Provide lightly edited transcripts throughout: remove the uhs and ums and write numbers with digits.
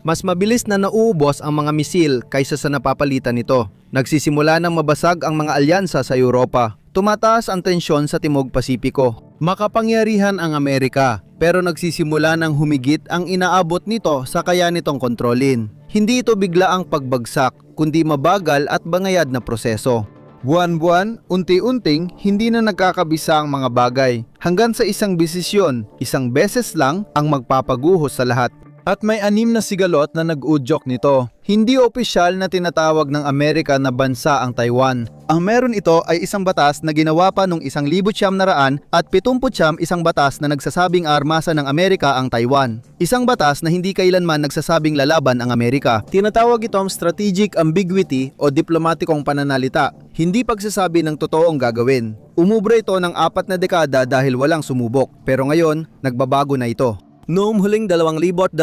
Mas mabilis na nauubos ang mga misil kaysa sa napapalitan nito. Nagsisimula ng mabasag ang mga alyansa sa Europa. Tumataas ang tensyon sa Timog Pasipiko. Makapangyarihan ang Amerika, pero nagsisimula ng humigit ang inaabot nito sa kaya nitong kontrolin. Hindi ito bigla ang pagbagsak, kundi mabagal at bangayad na proseso. Buwan-buwan, unti-unting hindi na nagkakabisa ang mga bagay. Hanggang sa isang desisyon, isang beses lang ang magpapaguhos sa lahat. At may 6 na sigalot na nag-udyok nito. Hindi opisyal na tinatawag ng Amerika na bansa ang Taiwan. Ang meron ito ay isang batas na ginawa pa noong 1979 at 79 isang batas na nagsasabing armasa ng Amerika ang Taiwan. Isang batas na hindi kailanman nagsasabing lalaban ang Amerika. Tinatawag itong strategic ambiguity o diplomatikong pananalita. Hindi pagsasabi ng totoong gagawin. Umubra ito ng 4 na dekada dahil walang sumubok. Pero ngayon, nagbabago na ito. Noong huling 2025,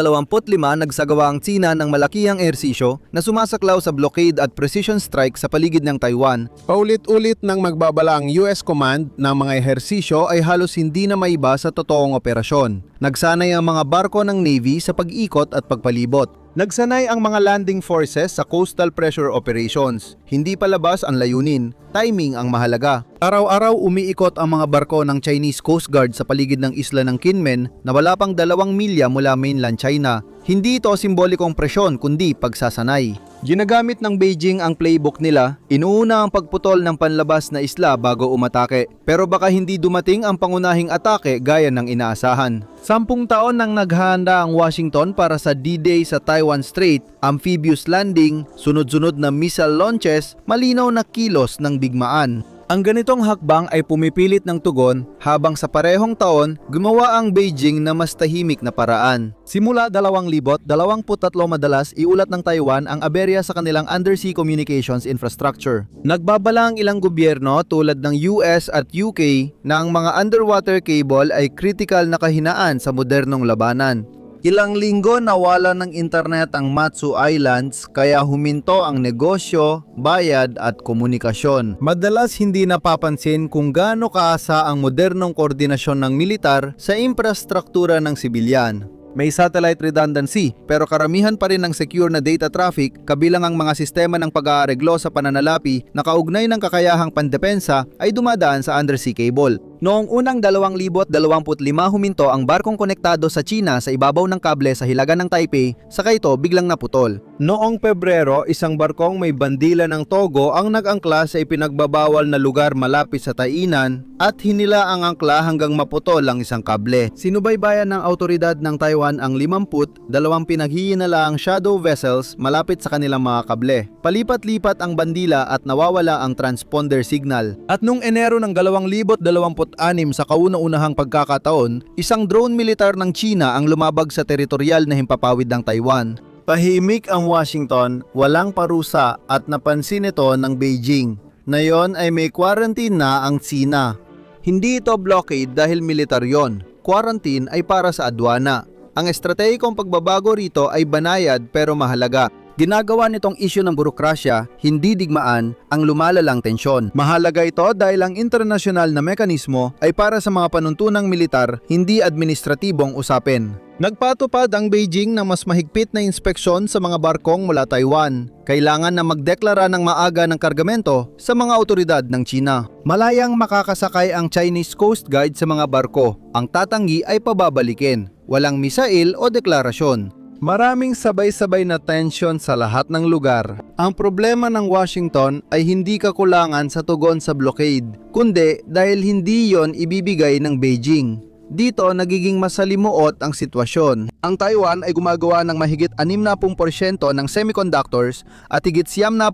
nagsagawa ang Tsina ng malakihang ehersisyo na sumasaklaw sa blockade at precision strike sa paligid ng Taiwan. Paulit-ulit nang magbabala ang US Command ng mga ehersisyo ay halos hindi na maiba sa totoong operasyon. Nagsanay ang mga barko ng Navy sa pag-ikot at pagpalibot. Nagsanay ang mga landing forces sa coastal pressure operations. Hindi palabas ang layunin, timing ang mahalaga. Araw-araw umiikot ang mga barko ng Chinese Coast Guard sa paligid ng isla ng Kinmen na wala pang 2 milya mula mainland China. Hindi ito simbolikong presyon kundi pagsasanay. Ginagamit ng Beijing ang playbook nila, inuuna ang pagputol ng panlabas na isla bago umatake. Pero baka hindi dumating ang pangunahing atake gaya ng inaasahan. 10 taon nang naghahanda ang Washington para sa D-Day sa Taiwan Strait, amphibious landing, sunod-sunod na missile launches, malinaw na kilos ng digmaan. Ang ganitong hakbang ay pumipilit ng tugon habang sa parehong taon gumawa ang Beijing na mas tahimik na paraan. Simula 2023 madalas iulat ng Taiwan ang aberya sa kanilang undersea communications infrastructure. Nagbabala ang ilang gobyerno tulad ng US at UK na ang mga underwater cable ay critical na kahinaan sa modernong labanan. Ilang linggo nawala ng internet ang Matsu Islands kaya huminto ang negosyo, bayad at komunikasyon. Madalas hindi napapansin kung gaano kaasa ang modernong koordinasyon ng militar sa infrastruktura ng sibilyan. May satellite redundancy pero karamihan pa rin ng secure na data traffic kabilang ang mga sistema ng pag-aareglo sa pananalapi na kaugnay ng kakayahang pandepensa ay dumadaan sa undersea cable. Noong unang 2025 huminto ang barkong konektado sa China sa ibabaw ng kable sa hilaga ng Taipei, saka ito biglang naputol. Noong Pebrero, isang barkong may bandila ng Togo ang nag-angkla sa ipinagbabawal na lugar malapit sa Tainan at hinila ang angkla hanggang maputol ang isang kable. Sinubaybayan ng autoridad ng Taiwan ang 52 pinaghihinalaang shadow vessels malapit sa kanilang mga kable. Palipat-lipat ang bandila at nawawala ang transponder signal. At noong Enero ng 2026 sa kauna-unahang pagkakataon, isang drone militar ng China ang lumabag sa teritorial na himpapawid ng Taiwan. Tahimik ang Washington, walang parusa at napansin ito ng Beijing. Ngayon ay may quarantine na ang China. Hindi ito blockade dahil militar yon. Quarantine ay para sa adwana. Ang estratehikong pagbabago rito ay banayad pero mahalaga. Ginagawa nitong isyu ng burokrasya, hindi digmaan, ang lumalalang tensyon. Mahalaga ito dahil ang internasyonal na mekanismo ay para sa mga panuntunang militar, hindi administratibong usapin. Nagpatupad ang Beijing ng mas mahigpit na inspeksyon sa mga barkong mula Taiwan. Kailangan na magdeklara ng maaga ng kargamento sa mga otoridad ng China. Malayang makakasakay ang Chinese Coast Guard sa mga barko. Ang tatanggi ay pababalikin. Walang misail o deklarasyon. Maraming sabay-sabay na tensyon sa lahat ng lugar. Ang problema ng Washington ay hindi kakulangan sa tugon sa blockade, kundi dahil hindi yon ibibigay ng Beijing. Dito nagiging masalimuot ang sitwasyon. Ang Taiwan ay gumagawa ng mahigit 60% ng semiconductors at higit 70%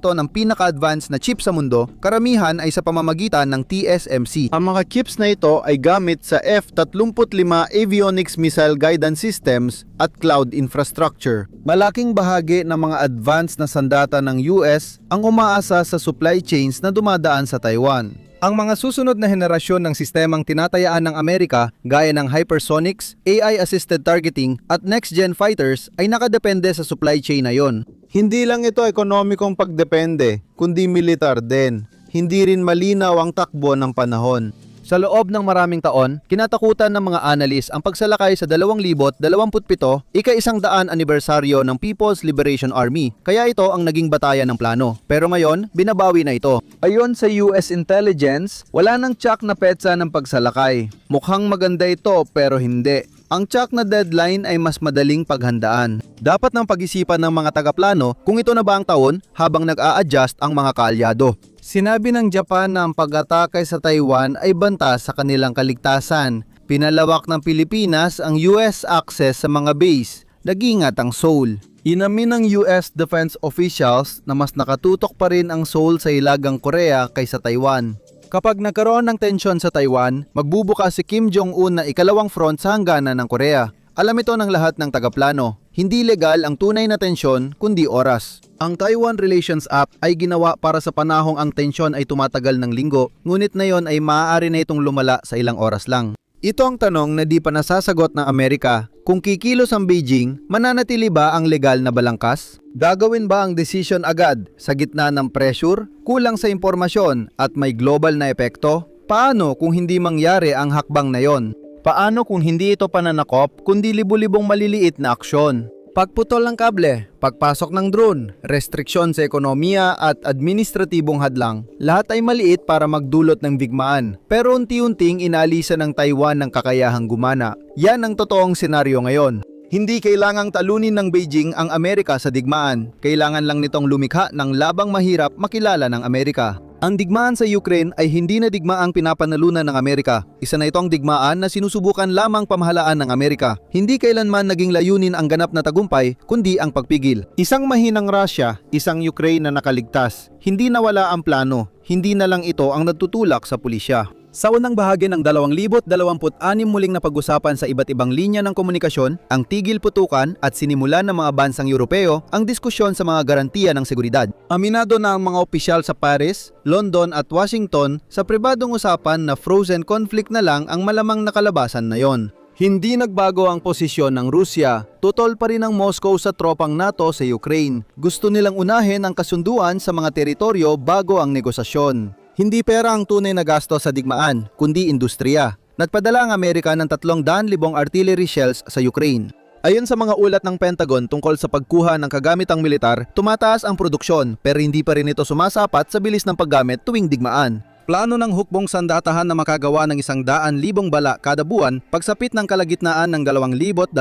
ng pinaka-advanced na chip sa mundo, karamihan ay sa pamamagitan ng TSMC. Ang mga chips na ito ay gamit sa F-35 avionics missile guidance systems at cloud infrastructure. Malaking bahagi ng mga advanced na sandata ng US ang umaasa sa supply chains na dumadaan sa Taiwan. Ang mga susunod na henerasyon ng sistemang tinatayaan ng Amerika gaya ng hypersonics, AI-assisted targeting at next-gen fighters ay nakadepende sa supply chain na yon. Hindi lang ito ekonomikong pagdepende, kundi militar din. Hindi rin malinaw ang takbo ng panahon. Sa loob ng maraming taon, kinatakutan ng mga analis ang pagsalakay sa 2027 ika-100 anibersaryo ng People's Liberation Army, kaya ito ang naging batayan ng plano. Pero ngayon, binabawi na ito. Ayon sa US Intelligence, wala nang tsak na petsa ng pagsalakay. Mukhang maganda ito pero hindi. Ang tsak na deadline ay mas madaling paghandaan. Dapat nang pag-isipan ng mga tagaplano kung ito na ba ang taon habang nag-a-adjust ang mga kaalyado. Sinabi ng Japan na ang pag-atake sa Taiwan ay banta sa kanilang kaligtasan. Pinalawak ng Pilipinas ang US access sa mga base. Nag-ingat ang Seoul. Inamin ng US defense officials na mas nakatutok pa rin ang Seoul sa hilagang Korea kaysa Taiwan. Kapag nagkaroon ng tensyon sa Taiwan, magbubuka si Kim Jong-un na ikalawang front sa hangganan ng Korea. Alam ito ng lahat ng tagaplano. Hindi legal ang tunay na tensyon kundi oras. Ang Taiwan Relations Act ay ginawa para sa panahong ang tensyon ay tumatagal ng linggo, ngunit na yon ay maaari na itong lumala sa ilang oras lang. Ito ang tanong na di pa nasasagot ng Amerika. Kung kikilos ang Beijing, mananatili ba ang legal na balangkas? Gagawin ba ang desisyon agad sa gitna ng pressure, kulang sa impormasyon at may global na epekto? Paano kung hindi mangyari ang hakbang na yon? Paano kung hindi ito pananakop kundi libu-libong maliliit na aksyon? Pagputol ng kable, pagpasok ng drone, restriksyon sa ekonomiya at administratibong hadlang, lahat ay maliit para magdulot ng bigmaan. Pero unti-unting inaalisa ng Taiwan ng kakayahang gumana. Yan ang totoong senaryo ngayon. Hindi kailangang talunin ng Beijing ang Amerika sa digmaan. Kailangan lang nitong lumikha ng labang mahirap makilala ng Amerika. Ang digmaan sa Ukraine ay hindi na digmaang pinapanalunan ng Amerika. Isa na itong digmaan na sinusubukan lamang pamahalaan ng Amerika. Hindi kailanman naging layunin ang ganap na tagumpay, kundi ang pagpigil. Isang mahinang Russia, isang Ukraine na nakaligtas. Hindi nawala ang plano. Hindi na lang ito ang nagtutulak sa pulisya. Sa unang bahagi ng 2026 muling na pag-usapan sa iba't ibang linya ng komunikasyon, ang tigil putukan at sinimulan ng mga bansang Europeo ang diskusyon sa mga garantiya ng seguridad. Aminado na ang mga opisyal sa Paris, London at Washington sa pribadong usapan na frozen conflict na lang ang malamang nakalabasan na yon. Hindi nagbago ang posisyon ng Rusya. Tutol pa rin ang Moscow sa tropang NATO sa Ukraine. Gusto nilang unahin ang kasunduan sa mga teritoryo bago ang negosasyon. Hindi pera ang tunay na gasto sa digmaan, kundi industriya. Nagpadala ang Amerika ng 300,000 artillery shells sa Ukraine. Ayon sa mga ulat ng Pentagon tungkol sa pagkuha ng kagamitang militar, tumataas ang produksyon pero hindi pa rin ito sumasapat sa bilis ng paggamit tuwing digmaan. Plano ng hukbong sandatahan na makagawa ng 100,000 bala kada buwan pagsapit ng kalagitnaan ng 2026.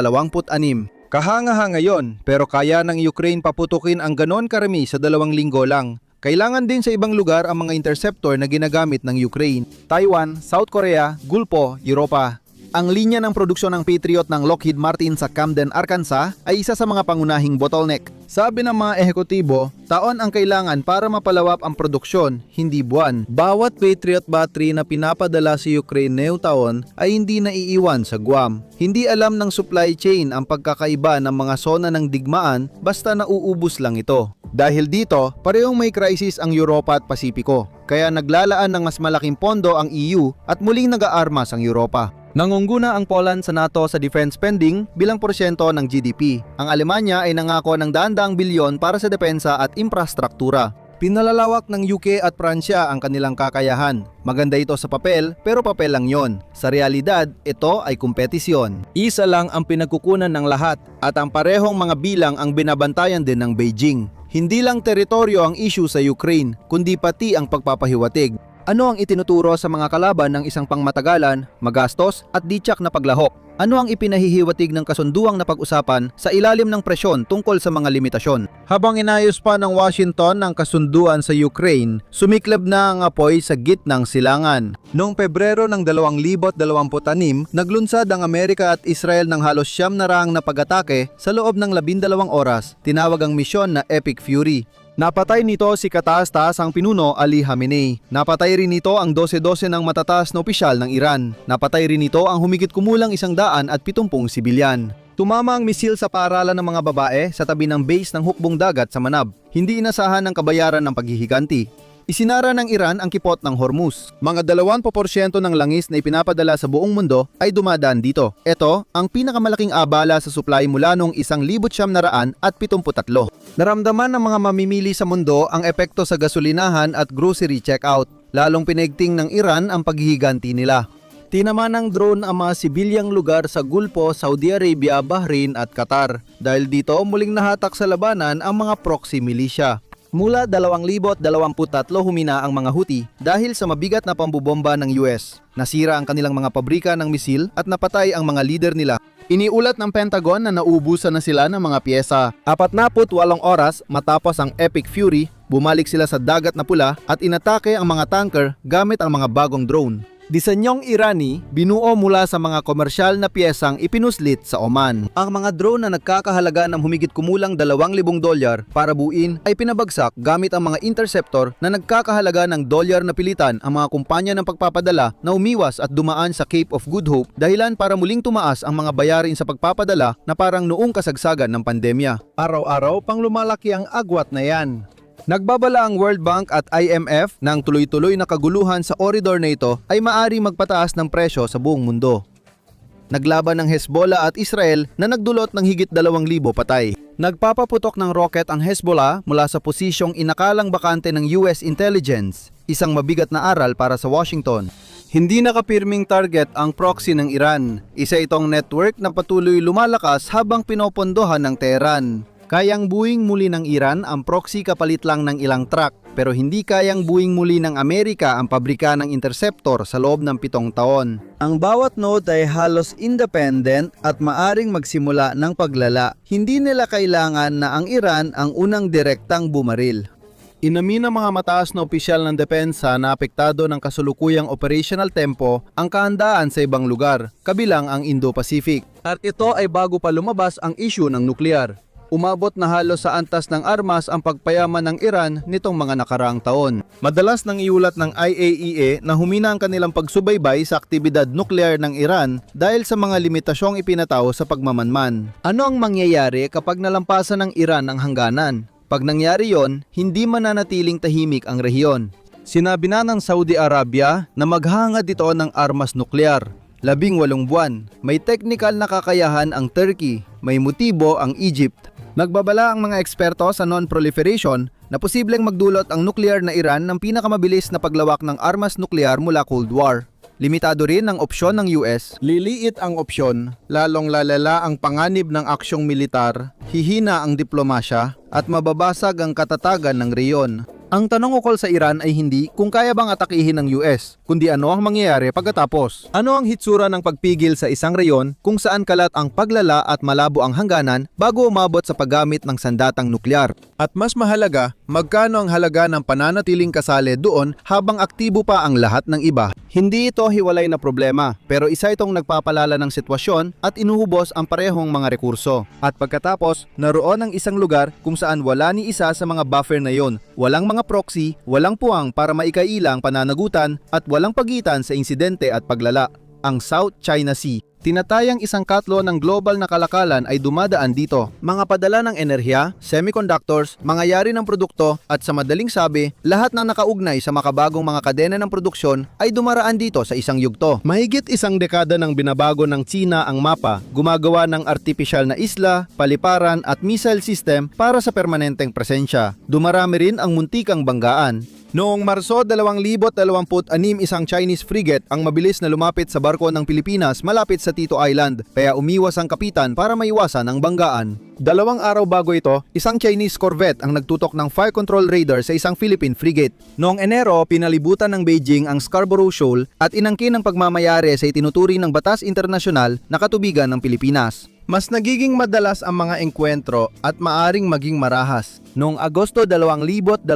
Kahanga-hanga yon, pero kaya ng Ukraine paputukin ang ganon karami sa 2 linggo lang. Kailangan din sa ibang lugar ang mga interceptor na ginagamit ng Ukraine, Taiwan, South Korea, Gulpo, Europa. Ang linya ng produksyon ng Patriot ng Lockheed Martin sa Camden, Arkansas ay isa sa mga pangunahing bottleneck. Sabi ng mga ehekutibo, taon ang kailangan para mapalawak ang produksyon, hindi buwan. Bawat Patriot battery na pinapadala sa Ukraine ngayong taon ay hindi naiiwan sa Guam. Hindi alam ng supply chain ang pagkakaiba ng mga zona ng digmaan basta nauubos lang ito. Dahil dito, parehong may crisis ang Europa at Pasipiko, kaya naglalaan ng mas malaking pondo ang EU at muling nag-aarmas ang Europa. Nangungguna ang Poland sa NATO sa defense spending bilang porsyento ng GDP. Ang Alemanya ay nangako ng daang-daang bilyon para sa depensa at infrastruktura. Pinalalawak ng UK at Pransya ang kanilang kakayahan. Maganda ito sa papel, pero papel lang yon. Sa realidad, ito ay kompetisyon. Isa lang ang pinagkukunan ng lahat at ang parehong mga bilang ang binabantayan din ng Beijing. Hindi lang teritoryo ang issue sa Ukraine, kundi pati ang pagpapahiwatig. Ano ang itinuturo sa mga kalaban ng isang pangmatagalan, magastos at ditsak na paglahok? Ano ang ipinahihiwatig ng kasunduang na pag-usapan sa ilalim ng presyon tungkol sa mga limitasyon? Habang inayos pa ng Washington ang kasunduan sa Ukraine, sumiklab na ang apoy sa gitnang silangan. Noong Pebrero ng 2026, naglunsad ang Amerika at Israel ng halos 900 na pag-atake sa loob ng 12 oras, tinawag ang misyon na Epic Fury. Napatay nito si kataas-taasang pinuno Ali Khamenei. Napatay rin nito ang 12-12 ng matataas na opisyal ng Iran. Napatay rin nito ang humigit kumulang 170 sibilyan. Tumama ang misil sa paaralan ng mga babae sa tabi ng base ng hukbong dagat sa Manab. Hindi inasahan ng kabayaran ng paghihiganti. Isinara ng Iran ang kipot ng Hormuz. Mga 20% ng langis na ipinapadala sa buong mundo ay dumadaan dito. Ito ang pinakamalaking abala sa supply mula noong 1973. Naramdaman ng mga mamimili sa mundo ang epekto sa gasolinahan at grocery checkout. Lalong pinigting ng Iran ang paghihiganti nila. Tinaman ng drone ang mga sibilyang lugar sa Gulpo, Saudi Arabia, Bahrain at Qatar. Dahil dito muling nahatak sa labanan ang mga proxy militia. Mula 2023 humina ang mga Houthi dahil sa mabigat na pambubomba ng US. Nasira ang kanilang mga pabrika ng misil at napatay ang mga leader nila. Iniulat ng Pentagon na naubusan na sila ng mga piyesa. 48 oras matapos ang Epic Fury, bumalik sila sa Dagat na Pula at inatake ang mga tanker gamit ang mga bagong drone. Disenyong Irani, binuo mula sa mga komersyal na piyesang ipinuslit sa Oman. Ang mga drone na nagkakahalaga ng humigit kumulang $2,000 para buuin ay pinabagsak gamit ang mga interceptor na nagkakahalaga ng dolyar na pilitan ang mga kumpanya ng pagpapadala na umiwas at dumaan sa Cape of Good Hope dahilan para muling tumaas ang mga bayarin sa pagpapadala na parang noong kasagsagan ng pandemya. Araw-araw pang lumalaki ang agwat na yan. Nagbabala ang World Bank at IMF na ang tuloy-tuloy na kaguluhan sa koridor na ito ay maari magpataas ng presyo sa buong mundo. Naglaban ng Hezbollah at Israel na nagdulot ng higit 2,000 patay. Nagpapaputok ng rocket ang Hezbollah mula sa posisyong inakalang bakante ng US intelligence, isang mabigat na aral para sa Washington. Hindi nakapirming target ang proxy ng Iran. Isa itong network na patuloy lumalakas habang pinopondohan ng Tehran. Kayang buwing muli ng Iran ang proxy kapalit lang ng ilang truck, pero hindi kayang buwing muli ng Amerika ang pabrika ng interceptor sa loob ng 7 taon. Ang bawat node ay halos independent at maaring magsimula ng paglala. Hindi nila kailangan na ang Iran ang unang direktang bumaril. Inamin ng mga mataas na opisyal ng depensa na apektado ng kasulukuyang operational tempo ang kahandaan sa ibang lugar, kabilang ang Indo-Pacific. At ito ay bago pa lumabas ang issue ng nuklear. Umabot na halos sa antas ng armas ang pagpayaman ng Iran nitong mga nakaraang taon. Madalas nang iulat ng IAEA na humina ang kanilang pagsubaybay sa aktibidad nuklear ng Iran dahil sa mga limitasyong ipinataw sa pagmamanman. Ano ang mangyayari kapag nalampasan ng Iran ang hangganan? Pag nangyari yon, hindi mananatiling tahimik ang rehiyon. Sinabi na ng Saudi Arabia na maghahangad ito ng armas nuklear. 18 buwan. May technical na kakayahan ang Turkey, may motibo ang Egypt. Nagbabala ang mga eksperto sa non-proliferation na posibleng magdulot ang nuclear na Iran ng pinakamabilis na paglawak ng armas nuklear mula Cold War. Limitado rin ang opsyon ng US. Liliit ang opsyon, lalong lalala ang panganib ng aksyong militar, hihina ang diplomasya, at mababasag ang katatagan ng reyon. Ang tanong ukol sa Iran ay hindi kung kaya bang atakihin ng US, kundi ano ang mangyayari pagkatapos. Ano ang hitsura ng pagpigil sa isang reyon kung saan kalat ang paglala at malabo ang hangganan bago umabot sa paggamit ng sandatang nuklear. At mas mahalaga, magkano ang halaga ng pananatiling kasali doon habang aktibo pa ang lahat ng iba. Hindi ito hiwalay na problema, pero isa itong nagpapalala ng sitwasyon at inuhubos ang parehong mga rekurso. At pagkatapos, naroon ang isang lugar kung saan wala ni isa sa mga buffer na yon, walang mga proxy, walang puwang para maikailang pananagutan at walang pagitan sa insidente at paglala, ang South China Sea. Tinatayang isang katlo ng global na kalakalan ay dumadaan dito. Mga padala ng enerhiya, semiconductors, mga yari ng produkto at sa madaling sabi, lahat na nakaugnay sa makabagong mga kadena ng produksyon ay dumaraan dito sa isang yugto. Mahigit isang dekada nang binabago ng China ang mapa, gumagawa ng artipisyal na isla, paliparan at missile system para sa permanenteng presensya. Dumarami rin ang muntikang banggaan. Noong Marso 2026, isang Chinese frigate ang mabilis na lumapit sa barko ng Pilipinas malapit sa Tito Island, kaya umiwas ang kapitan para maiwasan ang banggaan. 2 araw bago ito, isang Chinese corvette ang nagtutok ng fire control radar sa isang Philippine frigate. Noong Enero, pinalibutan ng Beijing ang Scarborough Shoal at inangkin ang pagmamayari sa itinuturing ng batas internasyonal na katubigan ng Pilipinas. Mas nagiging madalas ang mga engkwentro at maaring maging marahas. Noong Agosto 2025,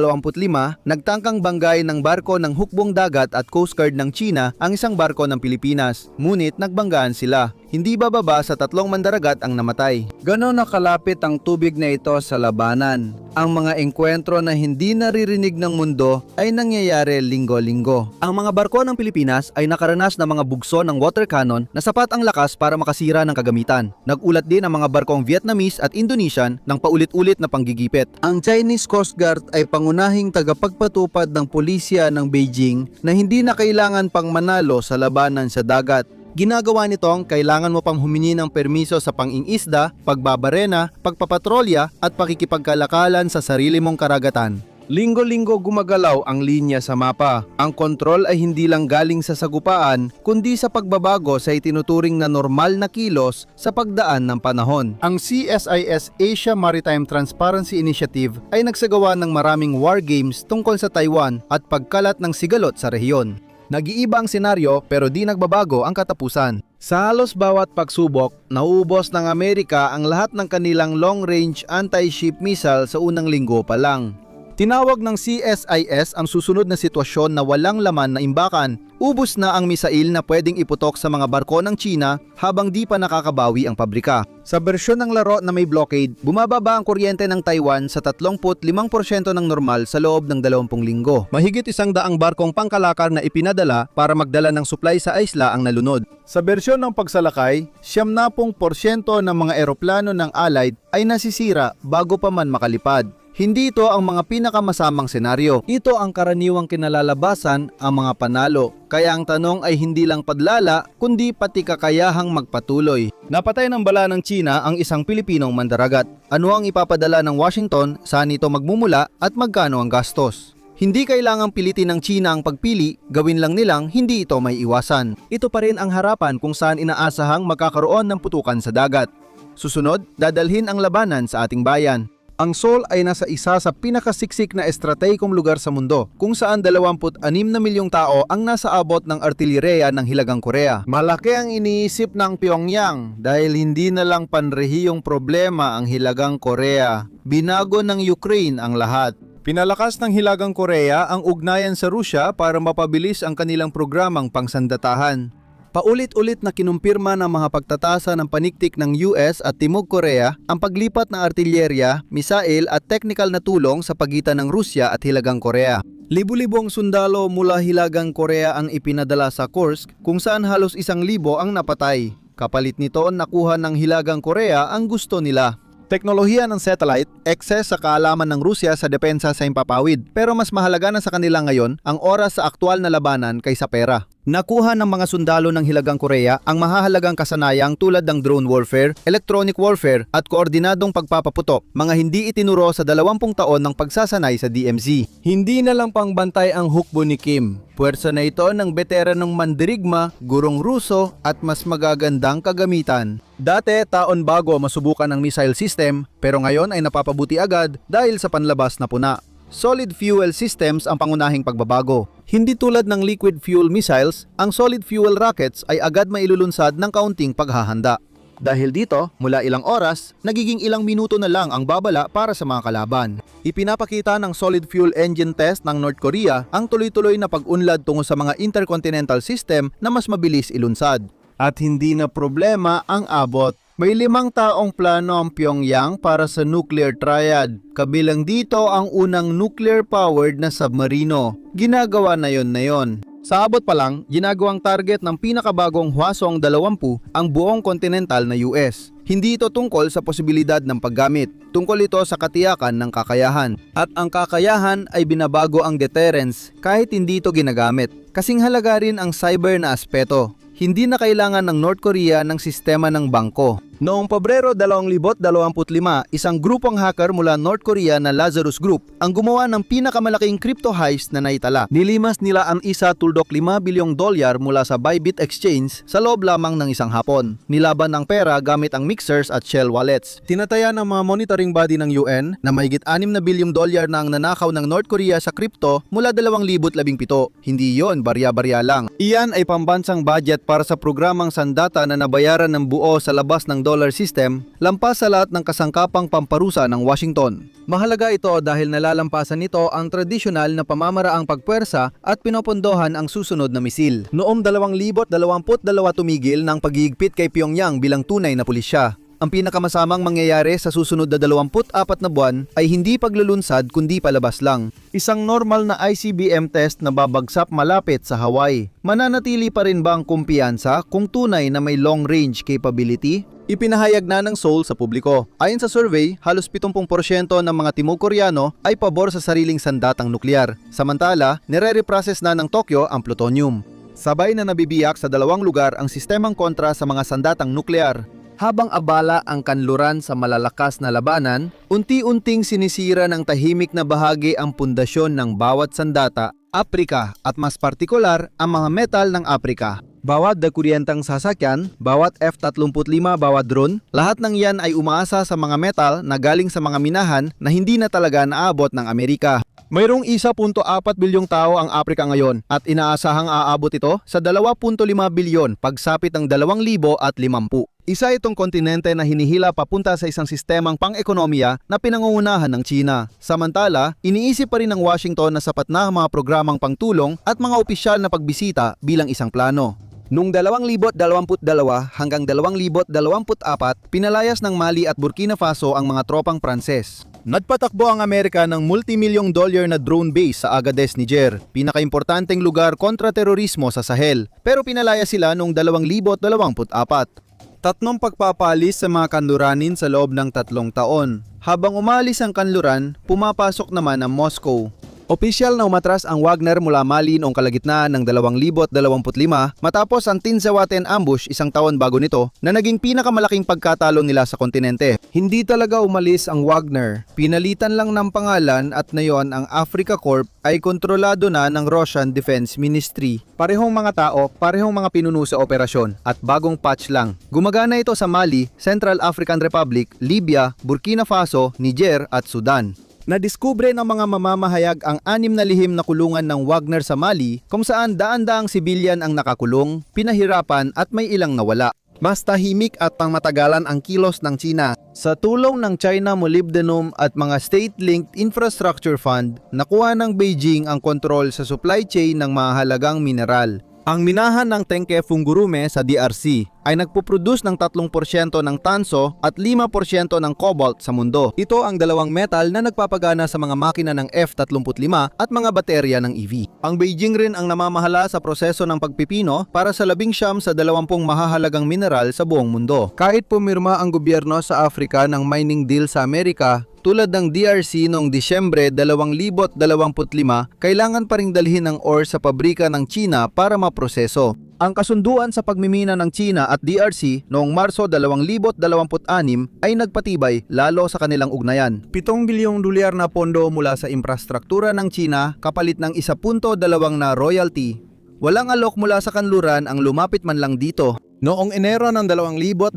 nagtangkang banggay ng barko ng hukbong dagat at Coast Guard ng China ang isang barko ng Pilipinas. Ngunit nagbanggaan sila. Hindi bababa sa 3 mandaragat ang namatay. Ganon nakalapit ang tubig na ito sa labanan. Ang mga engkwentro na hindi naririnig ng mundo ay nangyayari linggo-linggo. Ang mga barko ng Pilipinas ay nakaranas ng mga bugso ng water cannon na sapat ang lakas para makasira ng kagamitan. Nagulat din ang mga barkong Vietnamese at Indonesian ng paulit-ulit na panggigipit. Ang Chinese Coast Guard ay pangunahing tagapagpatupad ng pulisya ng Beijing na hindi na kailangan pang manalo sa labanan sa dagat. Ginagawa nitong kailangan mo pang humingi ng permiso sa pang-ingisda, pagbabarena, pagpapatrolya at pakikipagkalakalan sa sarili mong karagatan. Linggo-linggo gumagalaw ang linya sa mapa. Ang kontrol ay hindi lang galing sa sagupaan, kundi sa pagbabago sa itinuturing na normal na kilos sa pagdaan ng panahon. Ang CSIS Asia Maritime Transparency Initiative ay nagsagawa ng maraming war games tungkol sa Taiwan at pagkalat ng sigalot sa rehiyon. Nag-iiba ang senaryo pero di nagbabago ang katapusan. Sa halos bawat pagsubok, nauubos ng Amerika ang lahat ng kanilang long-range anti-ship missile sa unang linggo pa lang. Tinawag ng CSIS ang susunod na sitwasyon na walang laman na imbakan. Ubos na ang misail na pwedeng iputok sa mga barko ng China habang di pa nakakabawi ang pabrika. Sa bersyon ng laro na may blockade, bumababa ang kuryente ng Taiwan sa 35% ng normal sa loob ng 20 linggo. Mahigit 100 barkong pangkalakar na ipinadala para magdala ng supply sa isla ang nalunod. Sa bersyon ng pagsalakay, 70% ng mga eroplano ng Allied ay nasisira bago pa man makalipad. Hindi ito ang mga pinakamasamang senaryo. Ito ang karaniwang kinalalabasan, ang mga panalo. Kaya ang tanong ay hindi lang padlala, kundi pati kakayahang magpatuloy. Napatay ng bala ng China ang isang Pilipinong mandaragat. Ano ang ipapadala ng Washington, saan ito magmumula at magkano ang gastos? Hindi kailangang pilitin ng China ang pagpili, gawin lang nilang hindi ito may iwasan. Ito pa rin ang harapan kung saan inaasahang magkakaroon ng putukan sa dagat. Susunod, dadalhin ang labanan sa ating bayan. Ang Seoul ay nasa isa sa pinakasiksik na estratehikong lugar sa mundo, kung saan 26 na milyong tao ang nasa abot ng artillereya ng Hilagang Korea. Malaki ang iniisip ng Pyongyang dahil hindi na lang panrehiyong problema ang Hilagang Korea. Binago ng Ukraine ang lahat. Pinalakas ng Hilagang Korea ang ugnayan sa Rusya para mapabilis ang kanilang programang pangsandatahan. Paulit-ulit na kinumpirma ng mga pagtatasa ng paniktik ng US at Timog Korea ang paglipat ng artilyerya, misail at technical na tulong sa pagitan ng Rusya at Hilagang Korea. Libu-libong sundalo mula Hilagang Korea ang ipinadala sa Kursk kung saan halos 1,000 ang napatay. Kapalit nito, nakuha ng Hilagang Korea ang gusto nila. Teknolohiya ng satellite, excess sa kaalaman ng Rusya sa depensa sa himpapawid. Pero mas mahalaga na sa kanila ngayon ang oras sa aktwal na labanan kaysa pera. Nakuha ng mga sundalo ng Hilagang Korea ang mahahalagang kasanayang tulad ng drone warfare, electronic warfare at koordinadong pagpapaputok, mga hindi itinuro sa 20 taon ng pagsasanay sa DMZ. Hindi na lang pangbantay ang hukbo ni Kim. Puwersa na ito ng veteranong mandirigma, gurong Ruso at mas magagandang kagamitan. Dati, taon bago masubukan ang missile system, pero ngayon ay napapabuti agad dahil sa panlabas na puna. Solid fuel systems ang pangunahing pagbabago. Hindi tulad ng liquid fuel missiles, ang solid fuel rockets ay agad mailulunsad ng kaunting paghahanda. Dahil dito, mula ilang oras, nagiging ilang minuto na lang ang babala para sa mga kalaban. Ipinapakita ng solid fuel engine test ng North Korea ang tuloy-tuloy na pag-unlad tungo sa mga intercontinental system na mas mabilis ilunsad. At hindi na problema ang abot. May 5 taong plano ang Pyongyang para sa nuclear triad. Kabilang dito ang unang nuclear-powered na submarino. Ginagawa na yon. Sa abot pa lang, ginagawang target ng pinakabagong Hwasong 20 ang buong kontinental na US. Hindi ito tungkol sa posibilidad ng paggamit. Tungkol ito sa katiyakan ng kakayahan. At ang kakayahan ay binabago ang deterrence kahit hindi ito ginagamit. Kasing halaga rin ang cyber na aspeto. Hindi na kailangan ng North Korea ng sistema ng bangko. Noong Pebrero 2025, isang grupong hacker mula North Korea na Lazarus Group ang gumawa ng pinakamalaking crypto heist na naitala. Nilimas nila ang isa tuldok $5 bilyong mula sa Bybit Exchange sa loob lamang ng isang hapon. Nilaban ang pera gamit ang mixers at shell wallets. Tinataya ng mga monitoring body ng UN na mahigit $6 na bilyong na ang nanakaw ng North Korea sa crypto mula 2017. Hindi yon barya-barya lang. Iyan ay pambansang budget para sa programang sandata na nabayaran ng buo sa labas ng dollar system, lampas sa lahat ng kasangkapang pamparusa ng Washington. Mahalaga ito dahil nalalampasan nito ang tradisyonal na pamamaraang pagpuwersa at pinopondohan ang susunod na misil. Noong 2022 tumigil ng paghihigpit kay Pyongyang bilang tunay na pulisya. Ang pinakamasamang mangyayari sa susunod na 24 na buwan ay hindi paglulunsad kundi palabas lang. Isang normal na ICBM test na babagsak malapit sa Hawaii. Mananatili pa rin ba ang kumpiyansa kung tunay na may long-range capability? Ipinahayag na ng Seoul sa publiko. Ayon sa survey, halos 70% ng mga Timog Koreano ay pabor sa sariling sandatang nuklear. Samantala, nire-reprocess na ng Tokyo ang plutonium. Sabay na nabibiyak sa dalawang lugar ang sistemang kontra sa mga sandatang nuklear. Habang abala ang kanluran sa malalakas na labanan, unti-unting sinisira ng tahimik na bahagi ang pundasyon ng bawat sandata, Aprika at mas partikular ang mga metal ng Aprika. Bawat kuryentang sasakyan, bawat F-35 bawat drone, lahat ng yan ay umaasa sa mga metal na galing sa mga minahan na hindi na talaga naabot ng Amerika. Mayroong 1.4 bilyong tao ang Aprika ngayon at inaasahang aabot ito sa 2.5 bilyon pagsapit ng 2050. Isa itong kontinente na hinihila papunta sa isang sistemang pang-ekonomiya na pinangungunahan ng China. Samantala, iniisip pa rin ng Washington na sapat na ang mga programang pangtulong at mga opisyal na pagbisita bilang isang plano. Noong 2022 hanggang 2024, pinalayas ng Mali at Burkina Faso ang mga tropang Pranses. Nagpatakbo ang Amerika ng multimilyong dollar na drone base sa Agadez, Niger, pinakaimportanteng lugar kontra terorismo sa Sahel, pero pinalaya sila noong 2024. Tatlong pagpapalis sa mga kanluranin sa loob ng 3 taon. Habang umalis ang kanluran, pumapasok naman ang Moscow. Opisyal na umatras ang Wagner mula Mali noong kalagitnaan ng 2025 matapos ang Tinzawaten ambush isang taon bago nito na naging pinakamalaking pagkatalo nila sa kontinente. Hindi talaga umalis ang Wagner, pinalitan lang ng pangalan at ngayon ang Africa Corp ay kontrolado na ng Russian Defense Ministry. Parehong mga tao, parehong mga pinuno sa operasyon at bagong patch lang. Gumagana ito sa Mali, Central African Republic, Libya, Burkina Faso, Niger at Sudan. Nadiskubre ng mga mamamahayag ang 6 na lihim na kulungan ng Wagner sa Mali kung saan daan-daang sibilyan ang nakakulong, pinahirapan at may ilang nawala. Mas tahimik at pangmatagalan ang kilos ng China. Sa tulong ng China Molybdenum at mga state-linked infrastructure fund, nakuha ng Beijing ang kontrol sa supply chain ng mahalagang mineral. Ang minahan ng Tenke Fungurume sa DRC ay nagpuproduce ng 3% ng tanso at 5% ng cobalt sa mundo. Ito ang dalawang metal na nagpapagana sa mga makina ng F-35 at mga baterya ng EV. Ang Beijing rin ang namamahala sa proseso ng pagpipino para sa 19 sa 20 mahahalagang mineral sa buong mundo. Kahit pumirma ang gobyerno sa Africa ng mining deal sa Amerika, tulad ng DRC noong Disyembre 2025, kailangan pa ring dalhin ng ore sa pabrika ng China para maproseso. Ang kasunduan sa pagmimina ng China at DRC noong Marso 2026 ay nagpatibay lalo sa kanilang ugnayan. 7 bilyong dolyar na pondo mula sa infrastruktura ng China kapalit ng 1.2 na royalty. Walang alok mula sa kanluran ang lumapit man lang dito. Noong Enero ng 2025,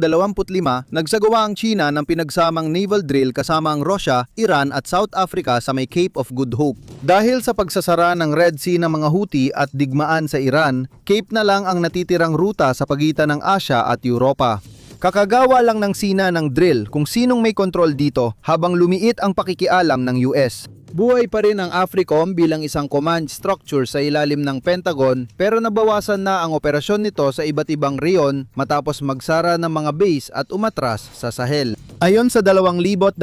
nagsagawa ang China ng pinagsamang naval drill kasama ang Russia, Iran at South Africa sa may Cape of Good Hope. Dahil sa pagsasara ng Red Sea ng mga Houthi at digmaan sa Iran, Cape na lang ang natitirang ruta sa pagitan ng Asia at Europa. Kakagawa lang ng Sina ng drill kung sinong may kontrol dito habang lumiit ang pakikialam ng US. Buhay pa rin ang AFRICOM bilang isang command structure sa ilalim ng Pentagon pero nabawasan na ang operasyon nito sa iba't ibang reyon matapos magsara ng mga base at umatras sa Sahel. Ayon sa 2026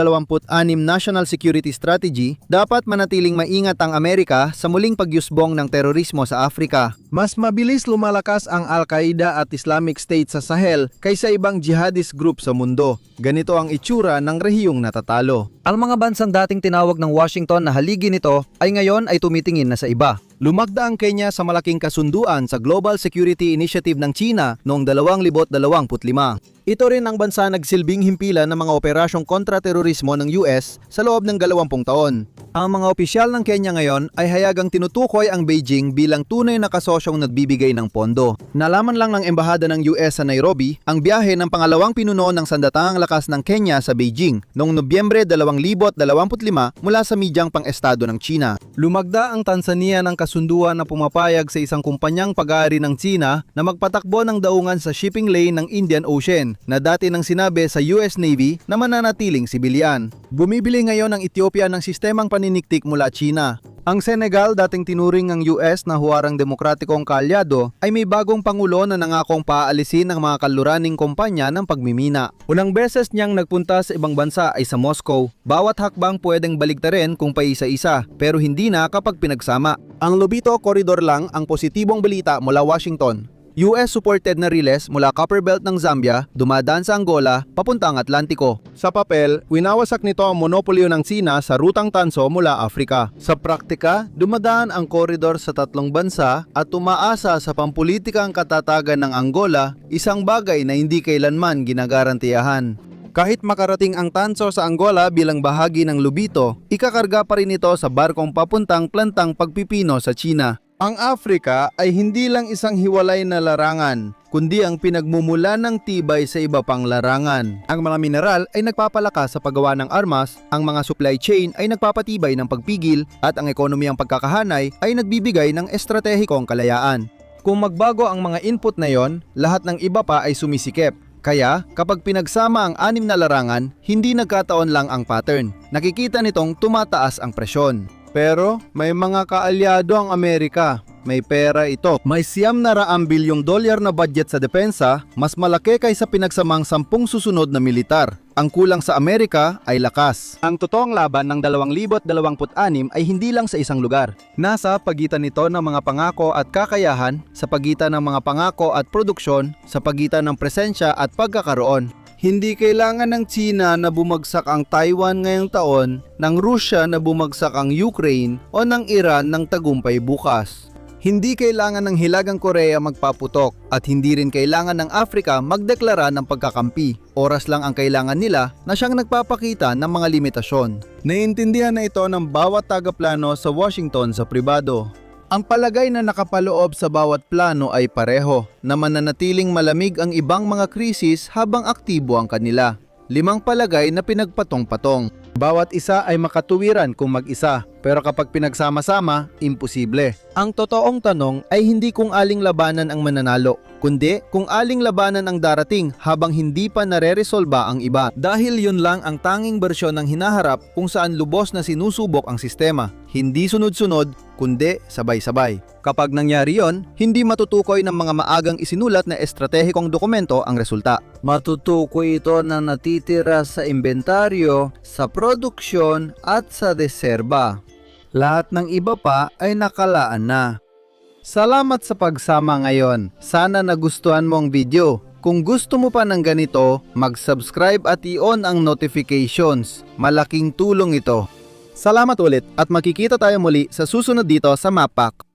National Security Strategy, dapat manatiling maingat ang Amerika sa muling pagyusbong ng terorismo sa Afrika. Mas mabilis lumalakas ang Al-Qaeda at Islamic State sa Sahel kaysa ibang jihadist group sa mundo. Ganito ang itsura ng rehiyong natatalo. Ang mga bansang dating tinawag ng Washington na haligi nito ay ngayon ay tumitingin na sa iba. Lumagda ang Kenya sa malaking kasunduan sa Global Security Initiative ng China noong 2025. Ito rin ang bansa nagsilbing himpilan ng mga operasyong kontra-terorismo ng US sa loob ng 20 taon. Ang mga opisyal ng Kenya ngayon ay hayagang tinutukoy ang Beijing bilang tunay na kasosyong nagbibigay ng pondo. Nalaman lang ng embahada ng US sa Nairobi ang biyahe ng pangalawang pinuno ng sandatahang lakas ng Kenya sa Beijing noong Nobyembre 2025 mula sa midyang pang-estado ng China. Lumagda ang Tanzania ng kasunduan na pumapayag sa isang kumpanyang pag-aari ng China na magpatakbo ng daungan sa shipping lane ng Indian Ocean na dati nang sinabi sa US Navy na mananatiling sibilyan. Bumibili ngayon ang Ethiopia ng sistemang paniniktik mula China. Ang Senegal, dating tinuring ng US na huwarang demokratikong kaalyado, ay may bagong pangulo na nangakong paalisin ang mga kaluraning kumpanya ng pagmimina. Unang beses niyang nagpunta sa ibang bansa ay sa Moscow. Bawat hakbang pwedeng baliktarin kung paisa-isa, pero hindi na kapag pinagsama. Ang Lobito Corridor lang ang positibong balita mula Washington. US-supported na riles mula Copperbelt ng Zambia, dumadaan sa Angola, papuntang Atlantiko. Sa papel, winawasak nito ang monopolyo ng Sina sa rutang tanso mula Afrika. Sa praktika, dumadaan ang koridor sa tatlong bansa at tumaasa sa pampulitikang katatagan ng Angola, isang bagay na hindi kailanman ginagarantiyahan. Kahit makarating ang tanso sa Angola bilang bahagi ng Lubito, ikakarga pa rin ito sa barkong papuntang plantang pagpipino sa China. Ang Afrika ay hindi lang isang hiwalay na larangan, kundi ang pinagmumula ng tibay sa iba pang larangan. Ang mga mineral ay nagpapalakas sa paggawa ng armas, ang mga supply chain ay nagpapatibay ng pagpigil, at ang ekonomiyang pagkakahanay ay nagbibigay ng estratehikong kalayaan. Kung magbago ang mga input na yon, lahat ng iba pa ay sumisikip. Kaya, kapag pinagsama ang 6 na larangan, hindi nagkataon lang ang pattern. Nakikita nitong tumataas ang presyon. Pero may mga kaalyado ang Amerika. May pera ito. May $900 bilyong na budget sa depensa, mas malaki kaysa pinagsamang 10 susunod na militar. Ang kulang sa Amerika ay lakas. Ang totoong laban ng 2026 ay hindi lang sa isang lugar. Nasa pagitan nito ng mga pangako at kakayahan, sa pagitan ng mga pangako at produksyon, sa pagitan ng presensya at pagkakaroon. Hindi kailangan ng China na bumagsak ang Taiwan ngayong taon, ng Russia na bumagsak ang Ukraine, o ng Iran ng tagumpay bukas. Hindi kailangan ng Hilagang Korea magpaputok, at hindi rin kailangan ng Afrika magdeklara ng pagkakampi. Oras lang ang kailangan nila na siyang nagpapakita ng mga limitasyon. Naiintindihan na ito ng bawat tagaplano sa Washington sa pribado. Ang palagay na nakapaloob sa bawat plano ay pareho, na mananatiling malamig ang ibang mga krisis habang aktibo ang kanila. 5 palagay na pinagpatong-patong. Bawat isa ay makatuwiran kung mag-isa, pero kapag pinagsama-sama, imposible. Ang totoong tanong ay hindi kung aling labanan ang mananalo, kundi kung aling labanan ang darating habang hindi pa nare-resolba ang iba. Dahil yun lang ang tanging bersyon ng hinaharap kung saan lubos na sinusubok ang sistema. Hindi sunod-sunod, kundi sabay-sabay. Kapag nangyari yon, hindi matutukoy ng mga maagang isinulat na estratehikong dokumento ang resulta. Matutukoy ito na natitira sa inventaryo, sa produksyon at sa reserba. Lahat ng iba pa ay nakalaan na. Salamat sa pagsama ngayon. Sana nagustuhan mo ang video. Kung gusto mo pa ng ganito, mag-subscribe at i-on ang notifications. Malaking tulong ito. Salamat ulit at makikita tayo muli sa susunod dito sa Map Pack.